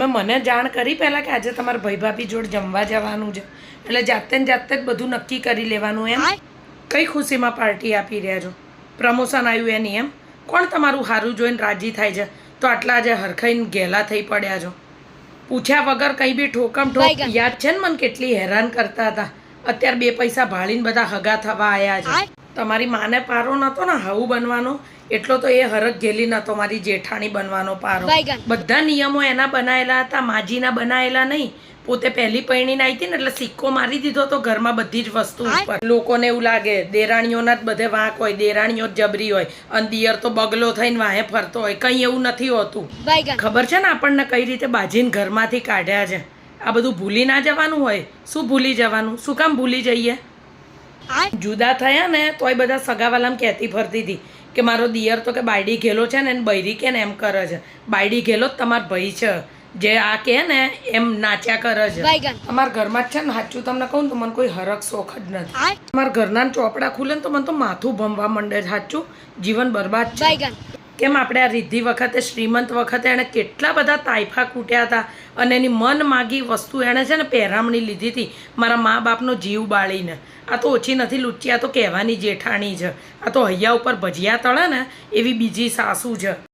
તમે મને જાણ કરી પહેલાં કે આજે તમારા ભાઈ ભાભી જોડે જમવા જવાનું છે, એટલે જાતે ને જાતે જ બધું નક્કી કરી લેવાનું એમ? કઈ ખુશીમાં પાર્ટી આપી રહ્યા છો? પ્રમોશન આવ્યું એની એમ? કોણ તમારું સારું જોઈને રાજી થાય છે તો આટલા આજે હરખાઈને ઘેલા થઈ પડ્યા છો? પૂછ્યા વગર કંઈ બી ઠોકમ ઠોક. યાદ છે ને મને કેટલી હેરાન કરતા હતા? અત્યારે 2 પૈસા ભાળીને બધા હગા થવા આવ્યા છે. તમારી માને પારો નતો ને હાવું બનવાનો, એટલો તો એ હરખ ઘેલી નતો મારી જેઠાણી બનવાનો પારો. બધા નિયમો એના બનાવેલા હતા, માજીના બનાવેલા નહીં. પોતે પહેલી પૈણીને આવી હતી ને એટલે સિક્કો મારી દીધો તો ઘરમાં બધી જ વસ્તુ ઉપર. લોકોને એવું લાગે દેરાણીઓના જ બધે વાંક હોય, દેરાણીઓ જ જબરી હોય અને દિયર તો બગલો થઈને વાહે ફરતો હોય. કંઈ એવું નથી હોતું. ખબર છે ને આપણને કઈ રીતે બાજીને ઘરમાંથી કાઢ્યા છે? આ બધું ભૂલી ના જવાનું હોય. શું ભૂલી જવાનું? શું કામ ભૂલી જઈએ? જુદા થયા ને તોય બધા સગાવાલામાં કહેતી ફરતી હતી કે મારો દિયર તો કે બાયડી ઘેલો છે ને એને બૈરી કે ને એમ કરે છે. બાયડી ઘેલો જ તમારો ભાઈ છે જે આ કે ને એમ નાચ્યા કરે છે. અમારા ઘરમાં જ છે ને, સાચું તમને કહું તો મને કોઈ હરખ શોખ જ નથી. અમારા ઘરના ચોપડા ખુલે ને તો મને તો માથું ભમવા માંડે છે. સાચું જીવન બરબાદ છે. કેમ આપણે આ રિદ્ધિ વખતે, શ્રીમંત વખતે એણે કેટલા બધા તાઇફા કૂટ્યા હતા અને એની મન માગી વસ્તુ એણે છે ને પહેરામણી લીધી હતી મારા મા બાપનો જીવ બાળીને. આ તો ઓછી નથી લુચ્ચી, આ તો કહેવાની જેઠાણી છે. આ તો હૈયા ઉપર ભજીયા તળે ને એવી બીજી સાસુ છે.